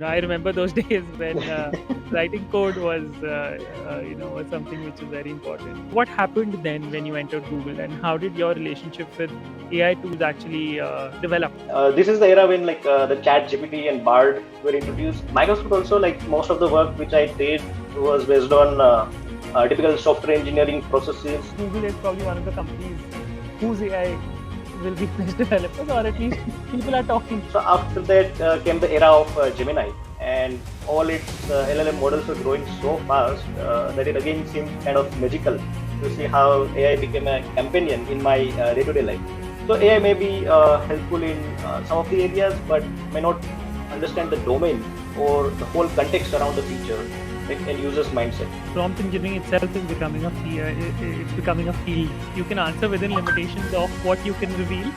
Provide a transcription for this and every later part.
I remember those days when writing code was something which is very important. What happened then when you entered Google, and how did your relationship with AI tools actually develop? This is the era when the Chat GPT and Bard were introduced. Microsoft also, like most of the work which I did was based on typical software engineering processes. Google is probably one of the companies whose AI will be best developers, or at least people are talking. So after that came the era of Gemini, and all its LLM models were growing so fast that it again seemed kind of magical to see how AI became a companion in my day-to-day life. So AI may be helpful in some of the areas, but may not understand the domain or the whole context around the feature, like an user's mindset. Prompt engineering itself is becoming it's becoming a field. You can answer within limitations of what you can reveal.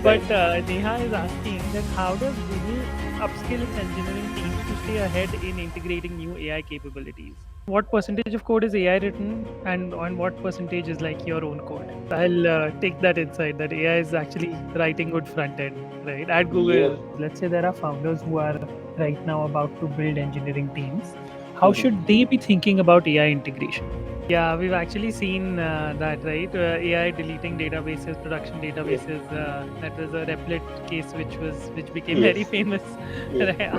But Right. Neha is asking that how does Google upskill its engineering teams to stay ahead in integrating new AI capabilities? What percentage of code is AI written, and on what percentage is like your own code? I'll take that insight that AI is actually writing good front end, right? At Google, Yes. let's say there are founders who are right now about to build engineering teams. How Mhm. should they be thinking about AI integration? Yeah, we've actually seen that, right? AI deleting databases, production Yes. databases. That was a Replit case, which became Yes. very famous. Yes.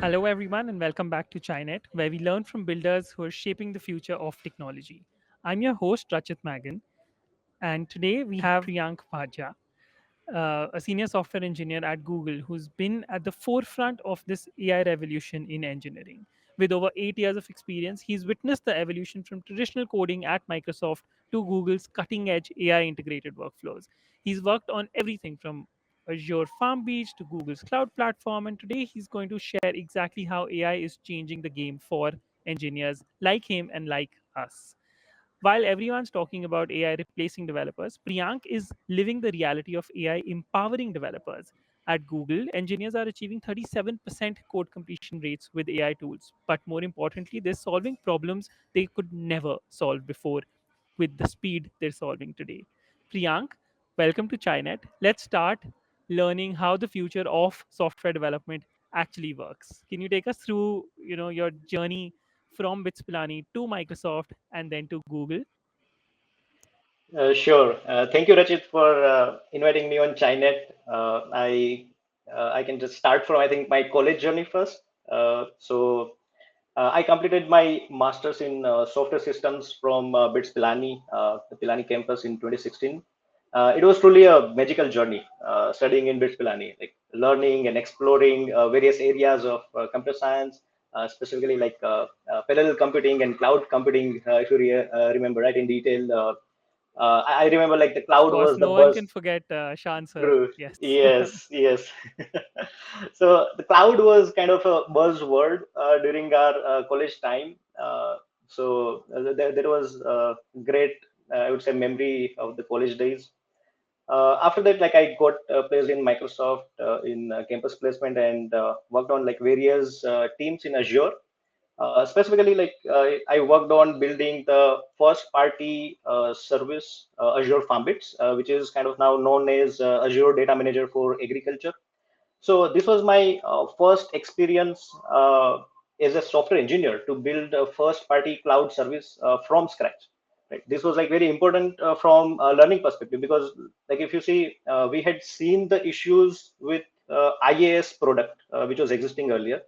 Hello, everyone, and welcome back to ChaiNet, where we learn from builders who are shaping the future of technology. I'm your host, Rachit Magan, and today we have Priyank Bhadja, a senior software engineer at Google who's been at the forefront of this AI revolution in engineering. With over 8 years of experience, he's witnessed the evolution from traditional coding at Microsoft to Google's cutting edge AI integrated workflows. He's worked on everything from Azure Farm Beach to Google's cloud platform, and today he's going to share exactly how AI is changing the game for engineers like him and like us. While everyone's talking about AI replacing developers, Priyank is living the reality of AI empowering developers. At Google, engineers are achieving 37% code completion rates with AI tools. But more importantly, they're solving problems they could never solve before with the speed they're solving today. Priyank, welcome to ChaiNet. Let's start learning how the future of software development actually works. Can you take us through, your journey from Bits Pilani to Microsoft and then to Google? Sure. Thank you, Rachit, for inviting me on ChaiNet. I can just start from I think my college journey first. I completed my master's in software systems from BITS Pilani, the Pilani campus in 2016. It was truly a magical journey studying in BITS Pilani, like learning and exploring various areas of computer science, specifically parallel computing and cloud computing, if you remember, right, in detail. I remember like the Of cloud course, was the no one buzz. can forget Shan sir. True. Yes. Yes, yes. So the cloud was kind of a buzzword during our college time. There was great, I would say, memory of the college days. After that, like I got placed in Microsoft in campus placement and worked on like various teams in Azure. Specifically, I worked on building the first party service, Azure Farmbits, which is kind of now known as Azure Data Manager for Agriculture. So this was my first experience as a software engineer to build a first party cloud service from scratch. Right. This was like very important from a learning perspective because like if you see, we had seen the issues with IAS product which was existing earlier,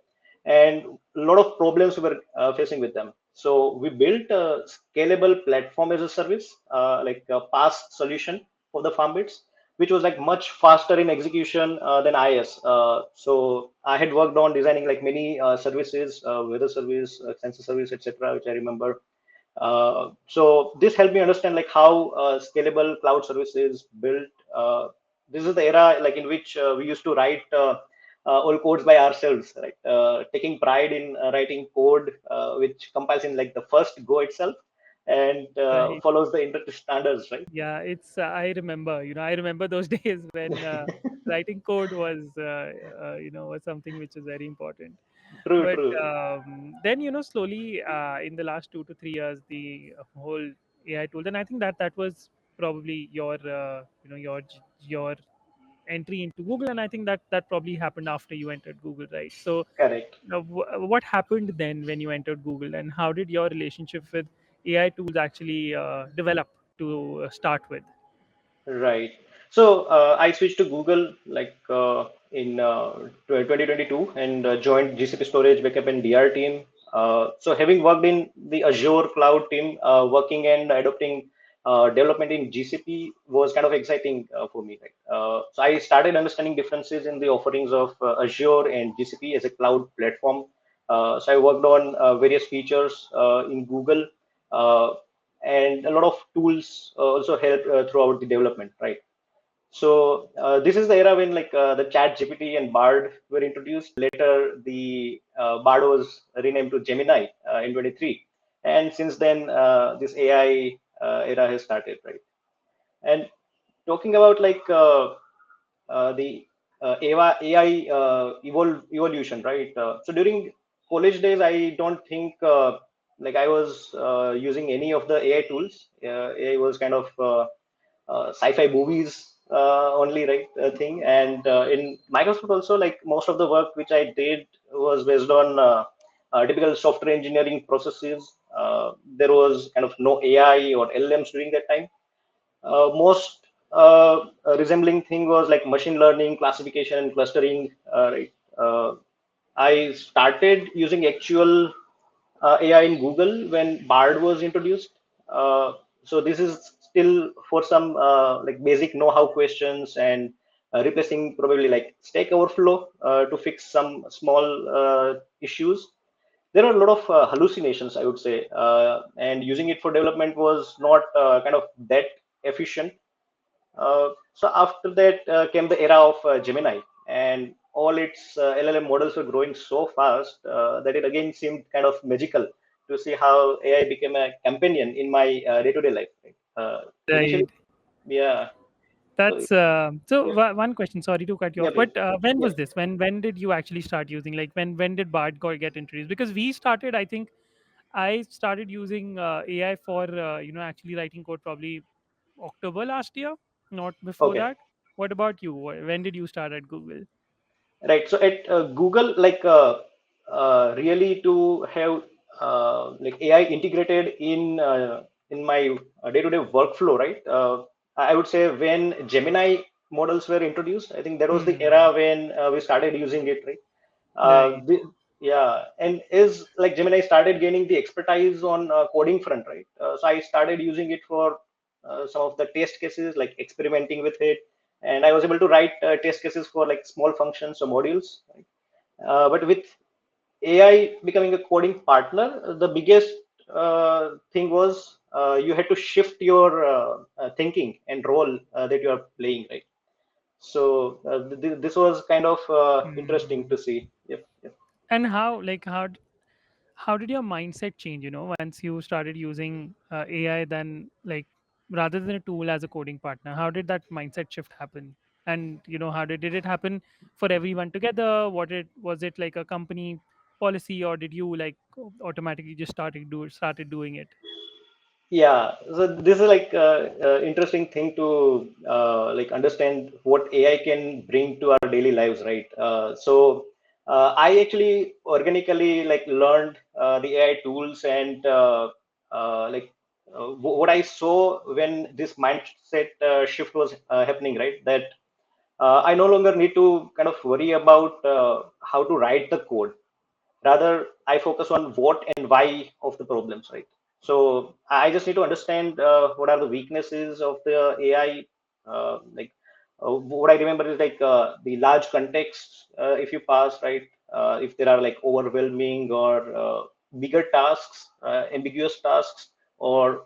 and a lot of problems we were facing with them. So we built a scalable platform as a service, like a PaaS solution for the farm bits, which was like much faster in execution than IS. So I had worked on designing like many services, weather service, sensor service, etc., which I remember. So this helped me understand like how scalable cloud services built. This is the era like in which we used to write all codes by ourselves, right? Taking pride in writing code which compiles in like the first Go itself and Right. follows the industry standards, right? Yeah, it's I remember those days when writing code was something which is very important. True, But true. then slowly in the last 2 to 3 years, the whole AI tool. Then I think that was probably your entry into Google, and I think that probably happened after you entered Google, right? So, Correct. what happened then when you entered Google, and how did your relationship with AI tools actually develop to start with? Right. So I switched to Google like in 2022 and joined GCP Storage Backup and DR team. So having worked in the Azure cloud team, working and adopting development in GCP was kind of exciting for me. Right? So I started understanding differences in the offerings of Azure and GCP as a cloud platform. So I worked on various features in Google. Uh, and a lot of tools also help throughout the development, right? So this is the era when like the Chat GPT and Bard were introduced. Later, the Bard was renamed to Gemini in 23, and since then this AI era has started, right? And talking about like the AI evolution, right? So during college days, I don't think like I was using any of the AI tools. AI was kind of sci-fi movies only, right? Thing. And in Microsoft also, like most of the work which I did was based on typical software engineering processes. There was kind of no AI or LLMs during that time. Most resembling thing was like machine learning, classification, and clustering. Right. I started using actual AI in Google when Bard was introduced. So this is still for some like basic know-how questions and replacing probably like Stack Overflow to fix some small issues. There are a lot of hallucinations, I would say, and using it for development was not kind of that efficient. So after that came the era of Gemini, and all its LLM models were growing so fast that it again seemed kind of magical to see how AI became a companion in my day-to-day life. Right? Initially, Right. yeah. So That's one question. Sorry to cut you yeah, off, please. but when Yeah. was this? When did you actually start using? Like when did Bard get introduced? Because we started, I think, I started using AI for actually writing code probably October last year, not before Okay. that. What about you? When did you start at Google? Right. So at Google, like really to have like AI integrated in my day-to-day workflow, right? I would say when Gemini models were introduced, I think that was the Hmm. era when we started using it, right? Uh, Right. the, yeah, and is like Gemini started gaining the expertise on coding front, right? So I started using it for some of the test cases, like experimenting with it, and I was able to write test cases for like small functions or modules. Right? But with AI becoming a coding partner, the biggest thing was you had to shift your thinking and role that you are playing, right? So this was kind of interesting Hmm. to see. Yep, yep. And how did your mindset change, once you started using AI, then like rather than a tool as a coding partner, how did that mindset shift happen? And how did it happen for everyone together? Was it like a company policy, or did you like automatically just started doing it? Yeah, so this is like interesting thing to like understand what AI can bring to our daily lives, right? So I actually organically like learned the AI tools and like what I saw when this mindset shift was happening, right? That I no longer need to kind of worry about how to write the code. Rather, I focus on what and why of the problems, right? So I just need to understand what are the weaknesses of the AI. Like what I remember is like the large context, if you pass, right? If there are like overwhelming or bigger tasks, ambiguous tasks, or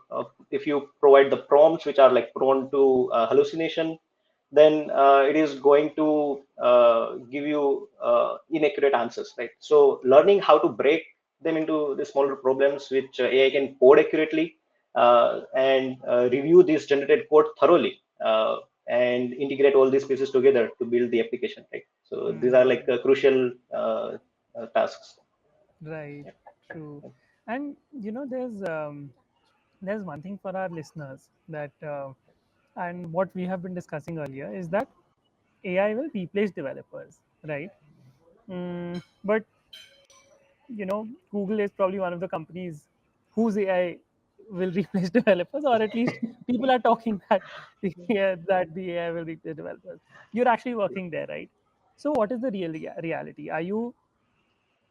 if you provide the prompts which are like prone to hallucination, then it is going to give you inaccurate answers, right? So learning how to break them into the smaller problems which AI can code accurately and review this generated code thoroughly and integrate all these pieces together to build the application, right? So these are like Hmm. crucial tasks. Right. True. And there's one thing for our listeners that and what we have been discussing earlier is that AI will replace developers, right? But Google is probably one of the companies whose AI will replace developers, or at least people are talking that that the AI will replace developers. You're actually working there, right? So, what is the reality? Are you,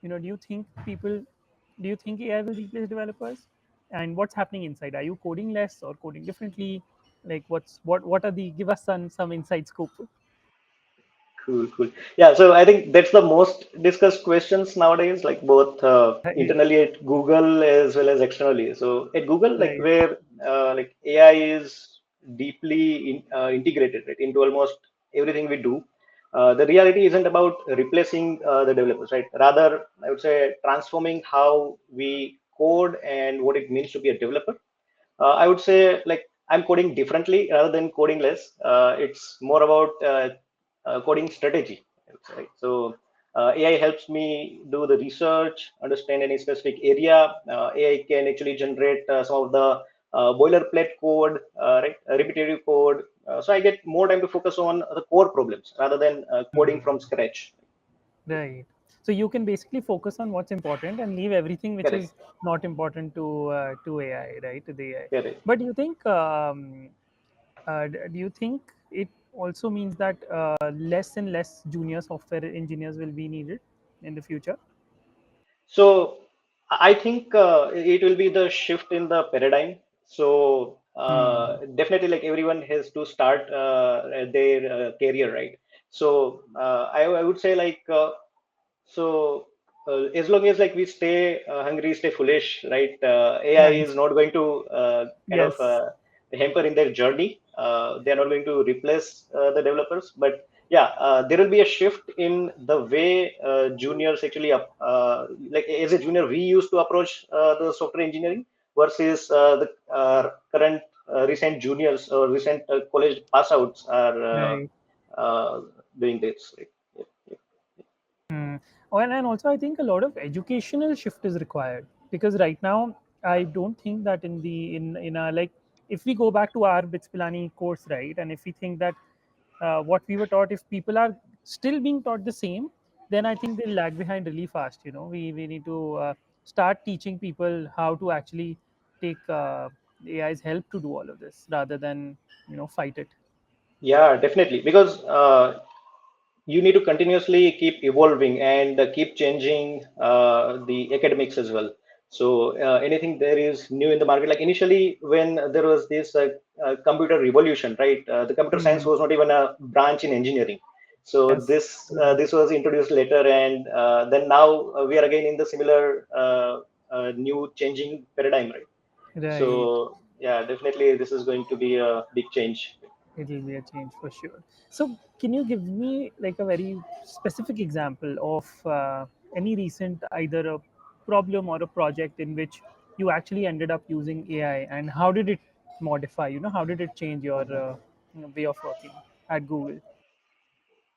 do you think do you think AI will replace developers? And what's happening inside? Are you coding less or coding differently? Like, what are the, give us some inside scoop. Cool, cool. Yeah, so I think that's the most discussed questions nowadays, like both Right, internally at Google as well as externally. So at Google, like right. where like AI is deeply integrated, right, into almost everything we do. The reality isn't about replacing the developers, right? Rather, I would say transforming how we code and what it means to be a developer. I would say like I'm coding differently rather than coding less. It's more about coding strategy. I would say, right? So AI helps me do the research, understand any specific area. AI can actually generate some of the boilerplate code, right, repetitive code. So I get more time to focus on the core problems rather than coding from scratch. Right. So you can basically focus on what's important and leave everything which Correct. is not important to AI, right? To the AI. Correct. But do you think it also means that less and less junior software engineers will be needed in the future? So I think it will be the shift in the paradigm. So Hmm. definitely, like everyone has to start their career, right? So I would say like so as long as like we stay hungry, stay foolish, right? AI Right. is not going to kind of Yes. hamper in their journey. They are not going to replace the developers, but yeah, there will be a shift in the way juniors actually like as a junior we used to approach the software engineering versus the current recent juniors or recent college pass outs are Right. uh, doing this. Right? Yeah. Hmm. Oh, and also I think a lot of educational shift is required because right now I don't think that in our, like, if we go back to our Bits Pilani course, right, and if we think that what we were taught, if people are still being taught the same, then I think they'll lag behind really fast. We need to start teaching people how to actually take AI's help to do all of this rather than fight it. Yeah, definitely. Because you need to continuously keep evolving and keep changing the academics as well. So anything there is new in the market, like initially when there was this computer revolution, right? The computer science Mhm. was not even a branch in engineering. So Yes. this was introduced later, and then now we are again in the similar new changing paradigm, right? Right. So yeah, definitely this is going to be a big change. It will be a change for sure. So, can you give me like a very specific example of any recent either a problem or a project in which you actually ended up using AI, and how did it modify? How did it change your way of working at Google?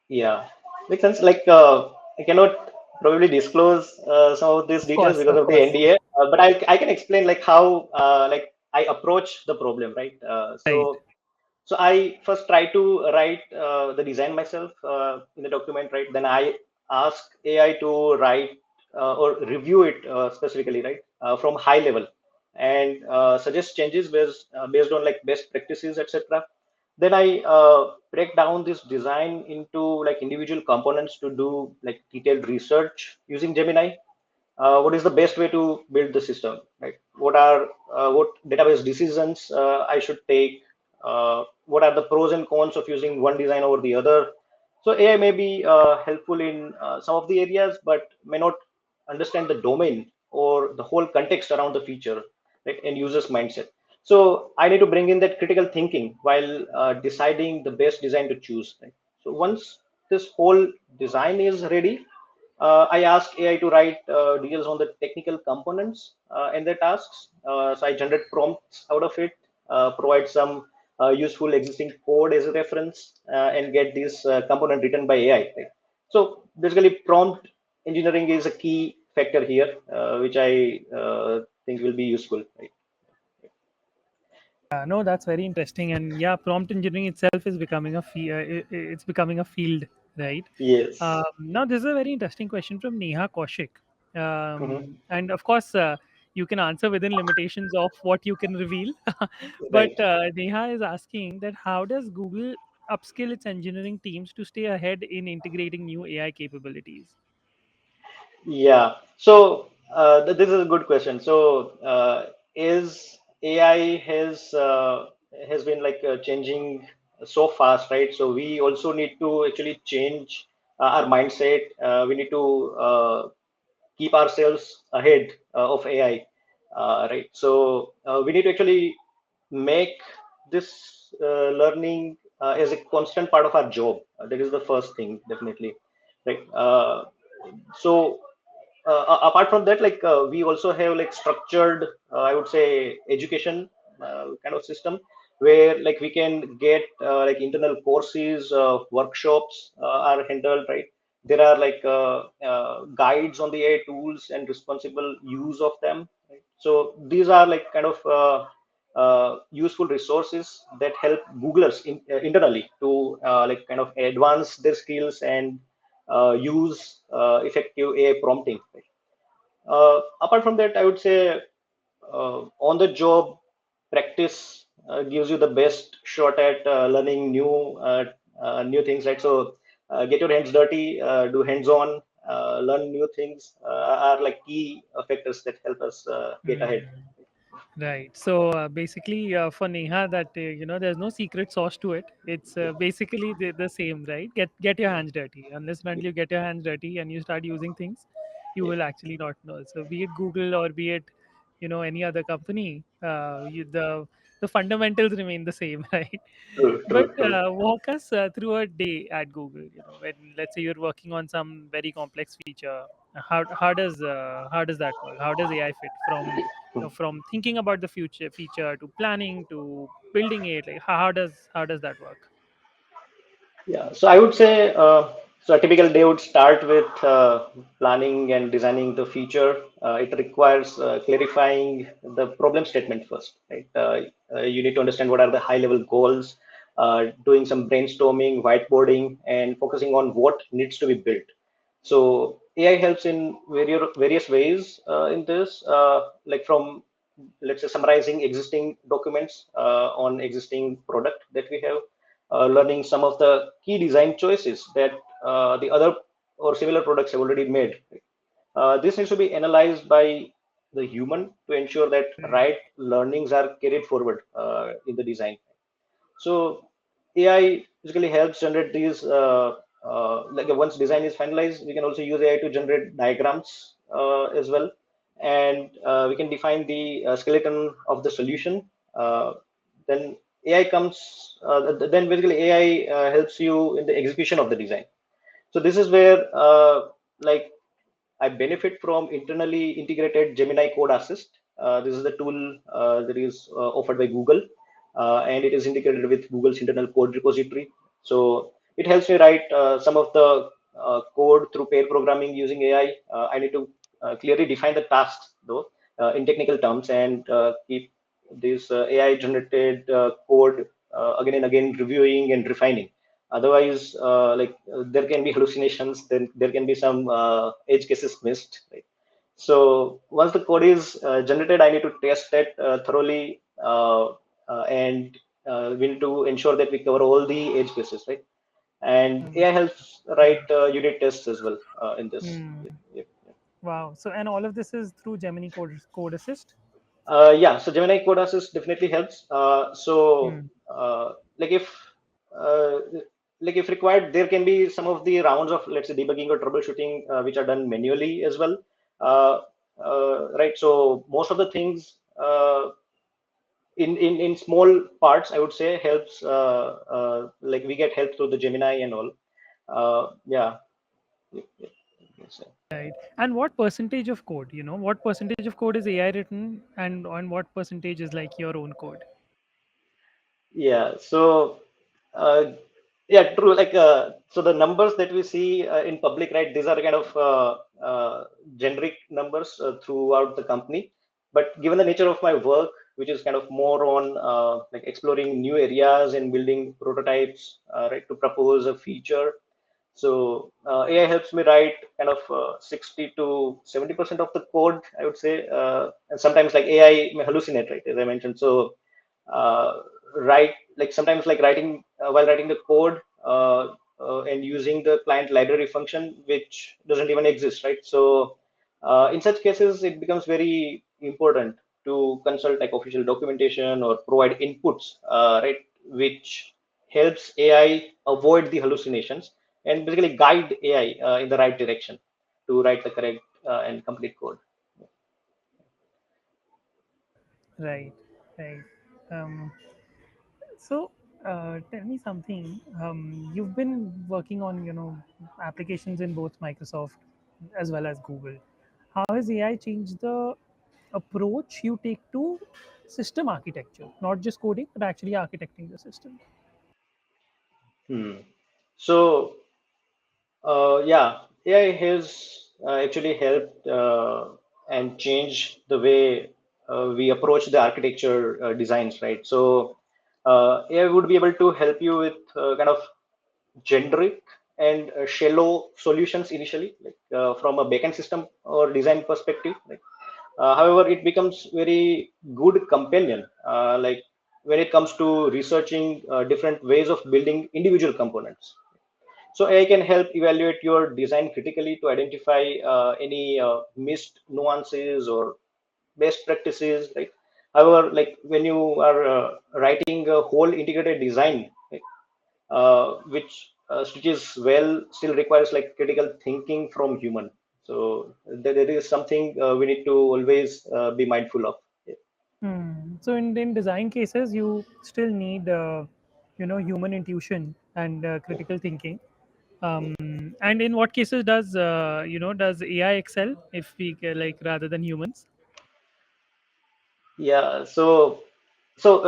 Yeah, makes sense. Like I cannot probably disclose some of these details because Of of the course. NDA, but I can explain like how like I approach the problem, right? Right. So I first try to write the design myself in the document, right? Then I ask AI to write or review it specifically, right, from high level, and suggest changes based on like best practices, etc. Then I break down this design into like individual components to do like detailed research using Gemini. What is the best way to build the system, right? What database decisions I should take? What are the pros and cons of using one design over the other? So AI may be helpful in some of the areas, but may not understand the domain or the whole context around the feature, right, and user's mindset. So I need to bring in that critical thinking while deciding the best design to choose, right? So once this whole design is ready, I ask AI to write details on the technical components and their tasks. So I generate prompts out of it, provide some useful existing code as a reference, and get this component written by AI. Right? So basically, prompt engineering is a key factor here, which I think will be useful. Right? Yeah, no, that's very interesting, and yeah, prompt engineering itself is becoming it's becoming a field, right? Yes. Now, this is a very interesting question from Neha Kaushik, Hmm. and of course, you can answer within limitations of what you can reveal. But Right. Neha is asking that how does Google upskill its engineering teams to stay ahead in integrating new AI capabilities? Yeah. So this is a good question. So is AI has been like changing so fast, right? So we also need to actually change our mindset. We need to keep ourselves ahead of AI, right? So we need to actually make this learning as a constant part of our job. That is the first thing, definitely, right? So apart from that, like we also have like structured, I would say, education kind of system where like we can get like internal courses, workshops are handled, right? There are like guides on the AI tools and responsible use of them, right? So these are like kind of useful resources that help Googlers internally to like kind of advance their skills and use effective AI prompting. Right? Apart from that, I would say on the job practice gives you the best shot at learning new things, right? So get your hands dirty, do hands-on, learn new things are like key factors that help us get ahead. Hmm. Right. So basically, for Neha, that there's no secret sauce to it. It's basically the same, right? Get your hands dirty. Unless and until you get your hands dirty and you start using things, you Yeah, will actually not know. So be it Google or be it any other company, the fundamentals remain the same, right? true, But true, true. walk us through a day at Google. When let's say you're working on some very complex feature, how does that work? How does AI fit from thinking about the future feature to planning to building it? Like how does that work? Yeah, so I would say so a typical day would start with planning and designing the feature. It requires clarifying the problem statement first, right? You need to understand what are the high level goals, doing some brainstorming, whiteboarding, and focusing on what needs to be built. So AI helps in various ways in this, like from let's say summarizing existing documents on existing product that we have, learning some of the key design choices that the other or similar products have already made. This needs to be analyzed by the human to ensure that Right. right learnings are carried forward in the design. So AI basically helps generate these. Like once design is finalized, we can also use AI to generate diagrams as well, and we can define the skeleton of the solution. Uh, then AI comes. Then basically AI helps you in the execution of the design. So this is where like I benefit from internally integrated Gemini Code Assist. This is the tool that is offered by Google, and it is integrated with Google's internal code repository. So it helps me write some of the code through pair programming using AI. I need to clearly define the tasks, though, in technical terms, and keep this AI generated code again and again reviewing and refining. Otherwise, there can be hallucinations, then there can be some edge cases missed, right? So once the code is generated, I need to test it thoroughly, and we need to ensure that we cover all the edge cases, right? And Mhm. AI helps write unit tests as well in this. Hmm. Yep, yep. Wow. So and all of this is through Gemini Code Assist. Yeah, so Gemini Code Assist definitely helps. So Hmm. like uh, if required, there can be some of the rounds of let's say debugging or troubleshooting which are done manually as well. Uh, right. So most of the things in small parts, I would say, helps. Like we get help through the Gemini and all. Yeah. Yep, yep, yes, Right. And what percentage of code? What percentage of code is AI written, and on what percentage is like your own code? yeah. So, uh, yeah, true. Like, so the numbers that we see in public, right? These are kind of generic numbers throughout the company. But given the nature of my work, which is kind of more on like exploring new areas and building prototypes, right, to propose a feature. So AI helps me write kind of 60 to 70% of the code, I would say. And sometimes like AI may hallucinate, right, as I mentioned. So uh, write like sometimes like writing while writing the code and using the client library function, which doesn't even exist, right? So in such cases, it becomes very important to consult like official documentation or provide inputs, right, which helps AI avoid the hallucinations and basically guide AI in the right direction to write the correct and complete code. Right, right. Um, so, tell me something. You've been working on, applications in both Microsoft as well as Google. How has AI changed the approach you take to system architecture, not just coding, but actually architecting the system? Hmm. So yeah, AI has actually helped and changed the way we approach the architecture designs, right? So AI would be able to help you with kind of generic and shallow solutions initially, like from a backend system or design perspective. Like, however, it becomes very good companion, like when it comes to researching different ways of building individual components. So AI can help evaluate your design critically to identify any missed nuances or best practices, right? However, like when you are writing a whole integrated design, right, which stitches well, still requires like critical thinking from human. So that is something we need to always be mindful of. Yeah. So in design cases, you still need human intuition and critical thinking. And in what cases does AI excel if we like rather than humans? Yeah, so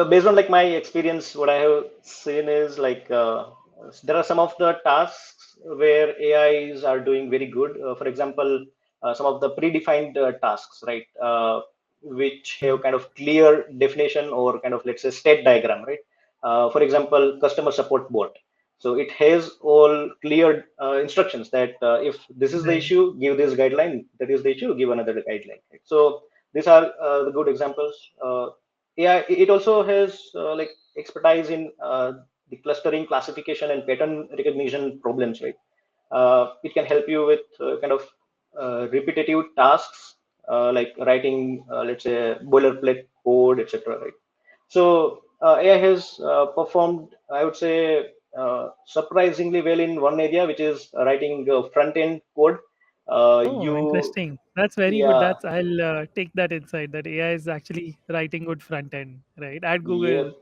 based on like my experience, what I have seen is like there are some of the tasks where AIs are doing very good. For example, some of the predefined tasks, right, which have kind of clear definition or kind of, let's say, state diagram, right? For example, customer support bot. So it has all clear instructions that if this is the Right. issue, give this guideline. That is the issue, give another guideline. Right? So these are the good examples. AI, it also has like expertise in the clustering, classification, and pattern recognition problems, right? It can help you with kind of repetitive tasks, like writing, let's say, boilerplate code, etc. Right? So AI has performed, I would say, surprisingly well in one area, which is writing front end code. Oh, You, interesting. That's very good. yeah, That's I'll take that insight that AI is actually writing good front end, right? At yeah. Google.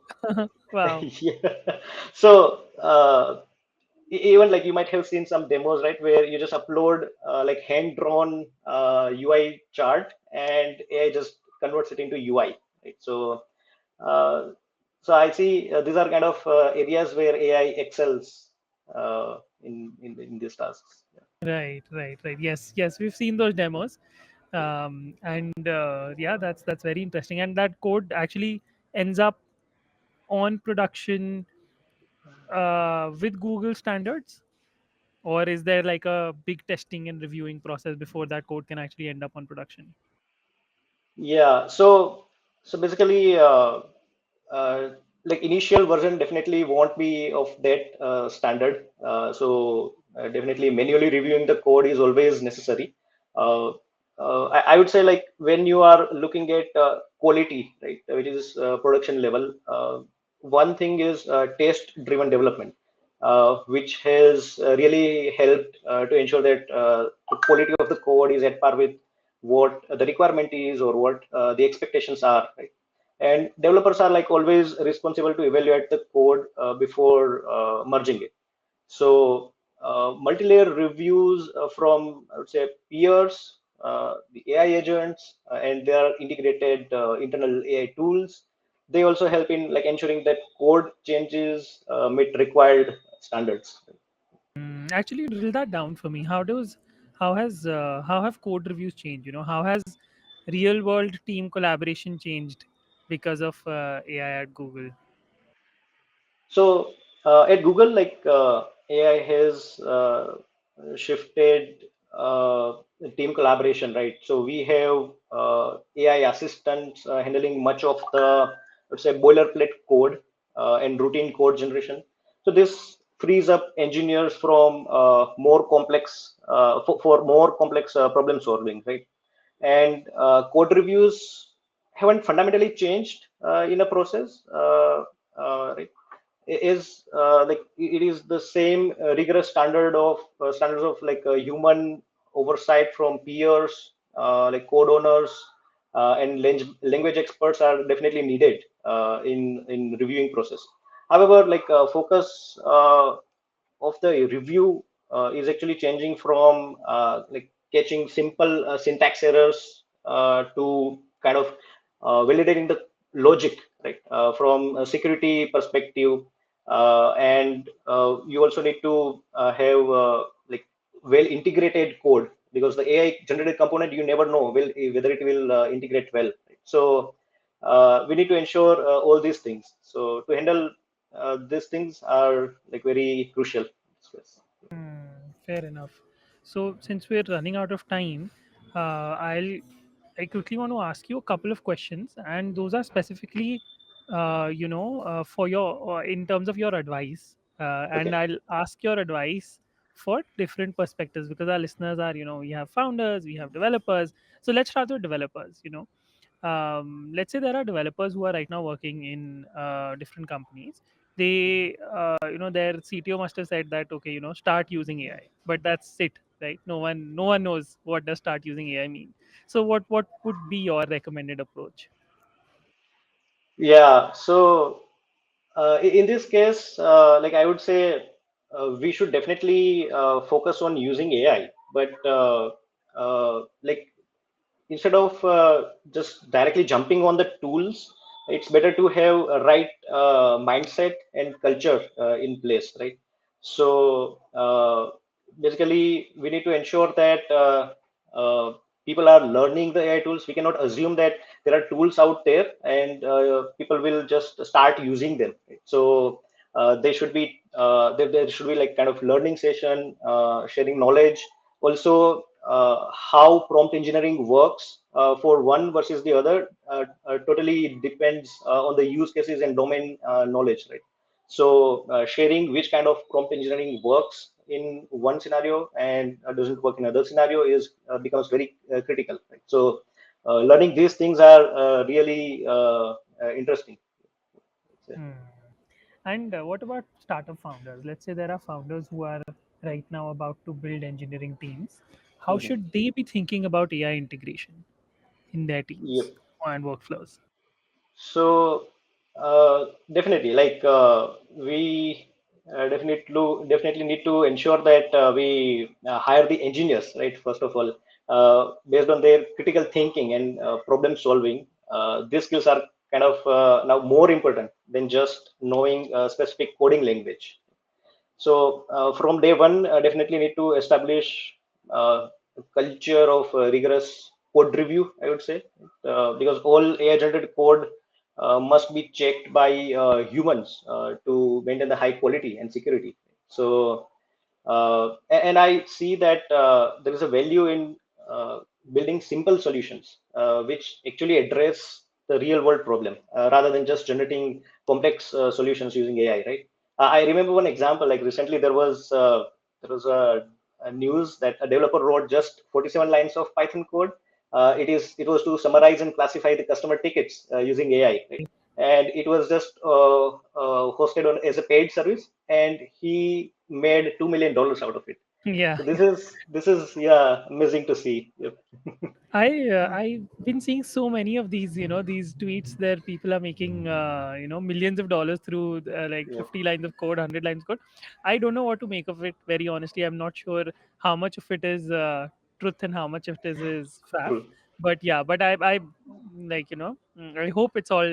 Wow. Yeah. So even like you might have seen some demos, right, where you just upload like hand drawn UI chart and AI just converts it into UI, right? So uh, so I see these are kind of areas where AI excels in these tasks. Right, right, right. Yes, yes, we've seen those demos, and yeah, that's very interesting. And that code actually ends up on production with Google standards, or is there like a big testing and reviewing process before that code can actually end up on production? Yeah, so basically, uh, like initial version definitely won't be of that standard. Definitely manually reviewing the code is always necessary. Uh, I would say like when you are looking at quality, right, which is production level, one thing is test-driven development, which has really helped to ensure that the quality of the code is at par with what the requirement is or what the expectations are, right? And developers are like always responsible to evaluate the code before merging it. So multi-layer reviews from, I would say, peers, the AI agents, and their integrated internal AI tools, they also help in like ensuring that code changes meet required standards. Actually, drill that down for me. How have code reviews changed? How has real world team collaboration changed? because of AI at Google? So at Google, like AI has shifted team collaboration, right? So we have AI assistants handling much of the, let's say, boilerplate code and routine code generation. So this frees up engineers from more complex for more complex problem solving, right? And code reviews haven't fundamentally changed in a process. Right? Is like it is the same rigorous standards of like human oversight from peers, like code owners, and language experts are definitely needed in reviewing process. However, like focus of the review is actually changing from like catching simple syntax errors to kind of validating the logic, right? From a security perspective, and you also need to have like well integrated code, because the AI generated component, you never know whether it will integrate well. Right? So we need to ensure all these things. So to handle these things are like very crucial. Yes. Fair enough. So, since we're running out of time, I'll I quickly want to ask you a couple of questions, and those are specifically, for your in terms of your advice, and Okay. I'll ask your advice for different perspectives because our listeners are, we have founders, we have developers. So let's start with developers. Let's say there are developers who are right now working in different companies. They their CTO must have said that, okay, start using AI, but that's it, right? No one knows what does start using AI mean. So what would be your recommended approach? Yeah. So in this case, like I would say, we should definitely focus on using AI, but like instead of just directly jumping on the tools, it's better to have a right mindset and culture in place, right? So basically, we need to ensure that people are learning the AI tools. We cannot assume that there are tools out there and people will just start using them. Right? So there should be like kind of learning session, sharing knowledge, also how prompt engineering works for one versus the other totally depends on the use cases and domain knowledge, right? So sharing which kind of prompt engineering works in one scenario and doesn't work in another scenario is becomes very critical, right? So learning these things are really interesting. Hmm. And what about startup founders? Let's say there are founders who are right now about to build engineering teams. How Mhm. should they be thinking about AI integration in their Yep. teams and workflows? So definitely, like we definitely need to ensure that we hire the engineers, right? First of all, based on their critical thinking and problem solving, these skills are kind of now more important than just knowing a specific coding language. So from day one, definitely need to establish a culture of rigorous code review, I would say, because all AI generated code must be checked by humans to maintain the high quality and security. So and I see that there is a value in building simple solutions which actually address the real world problem rather than just generating complex solutions using AI, right? I remember one example. Like recently, there was a news that a developer wrote just 47 lines of Python code. It was to summarize and classify the customer tickets using AI, right? And it was just hosted on as a paid service, and he made $2 million out of it. Yeah, So this is yeah, amazing to see. Yep. I've been seeing so many of these, these tweets there. People are making, millions of dollars through like Yep. 50 lines of code, 100 lines of code. I don't know what to make of it. Very honestly, I'm not sure how much of it is truth and how much of it is fact. True. But yeah, but I like, I hope it's all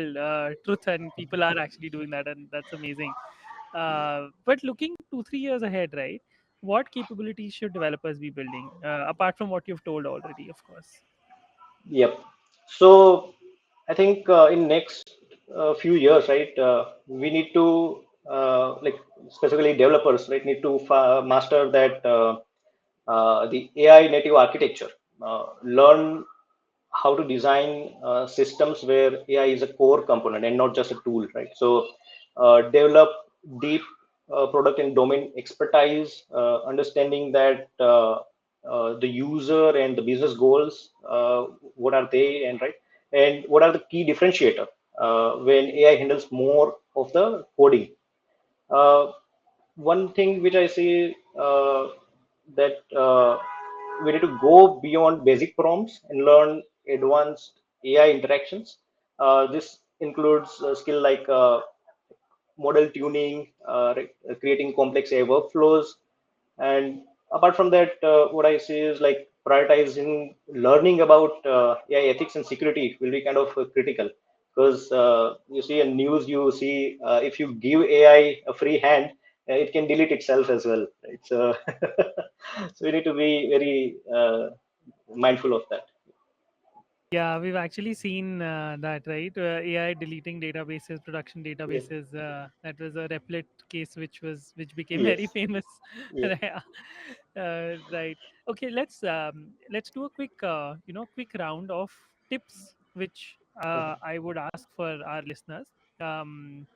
truth and people are actually doing that, and that's amazing. But looking 2 3 years ahead, right? What capabilities should developers be building apart from what you've told already, of course? Yep. So I think in next few years, right, we need to like specifically developers, right, need to master that the AI native architecture, learn how to design systems where AI is a core component and not just a tool, right? So, develop deep product and domain expertise, understanding that the user and the business goals, what are they, and right, and what are the key differentiator when AI handles more of the coding. Uh, One thing which I see that we need to go beyond basic prompts and learn advanced AI interactions. This includes skill like model tuning, creating complex AI workflows, and apart from that, what I see is like prioritizing learning about AI ethics and security will be kind of critical because you see in news, you see if you give AI a free hand, it can delete itself as well. Right? So, so we need to be very mindful of that. Yeah, we've actually seen that, right? AI deleting databases, production Yeah. databases. That was a Replit case, which became very Yes. famous. Yeah. Yeah. Right. Okay. Let's do a quick round of tips, which Okay. I would ask for our listeners. Um,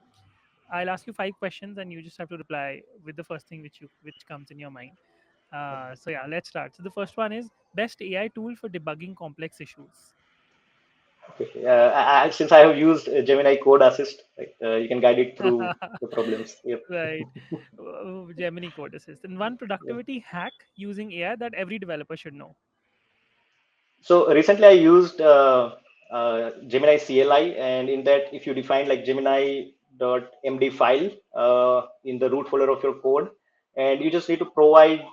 I'll ask you five questions, and you just have to reply with the first thing which comes in your mind. So yeah, let's start. So the first one is best AI tool for debugging complex issues. Okay. Since I have used Gemini Code Assist, right, you can guide it through the problems. Yep. Right. Gemini Code Assist. And one Yeah. productivity hack using AI that every developer should know. So recently I used Gemini CLI, and in that, if you define like Gemini.md file in the root folder of your code, and you just need to provide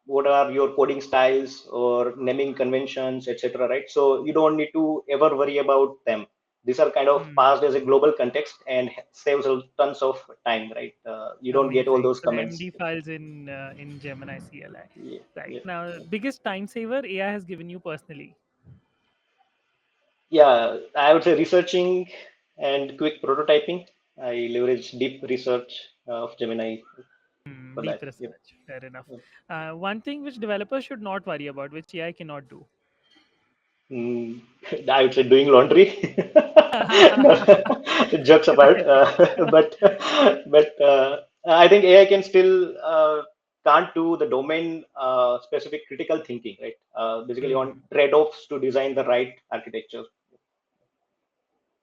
what are your coding styles or naming conventions, etc. Right? So you don't need to ever worry about them. These are kind of Hmm. passed as a global context and saves a tons of time, right? You don't get all Amazing. those So the comments. MD files in Gemini CLI. Yeah, Right. yeah. Now, biggest time saver AI has given you personally. Yeah, I would say researching and quick prototyping. I leverage deep research of Gemini Hmm, for deep that. Yep. research. Fair enough. One thing which developers should not worry about, which AI cannot do. Mm, I would say doing laundry. No, jokes apart. But I think AI can still can't do the domain specific critical thinking, right? Basically on Hmm. trade-offs to design the right architecture.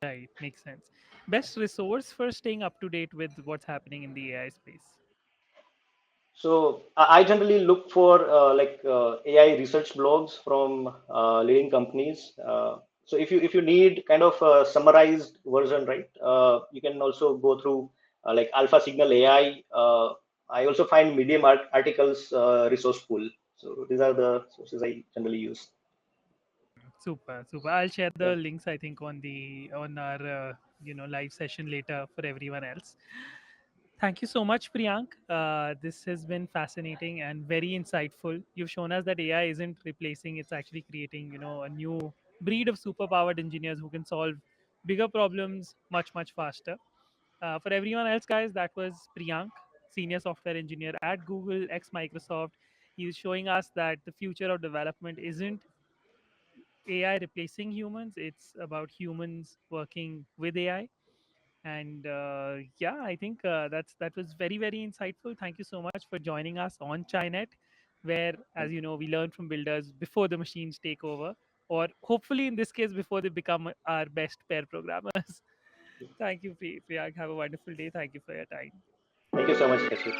Right. Makes sense. Best resource for staying up to date with what's happening in the AI space. So I generally look for AI research blogs from leading companies. So if you need kind of a summarized version, right, you can also go through like Alpha Signal AI. I also find Medium articles resource pool. So these are the sources I generally use. Super, super. I'll share Yeah. the links. I think on our live session later for everyone else. Thank you so much, Priyank. This has been fascinating and very insightful. You've shown us that AI isn't replacing; it's actually creating a new breed of superpowered engineers who can solve bigger problems much faster. For everyone else, guys, that was Priyank, senior software engineer at Google ex Microsoft. He's showing us that the future of development isn't AI replacing humans. It's about humans working with AI. And yeah, I think that was very insightful. Thank you so much for joining us on ChaiNet, where, as you know, we learn from builders before the machines take over, or hopefully in this case before they become our best pair programmers. Thank you, Priyank. Have a wonderful day. Thank you for your time. Thank you so much, Rashid.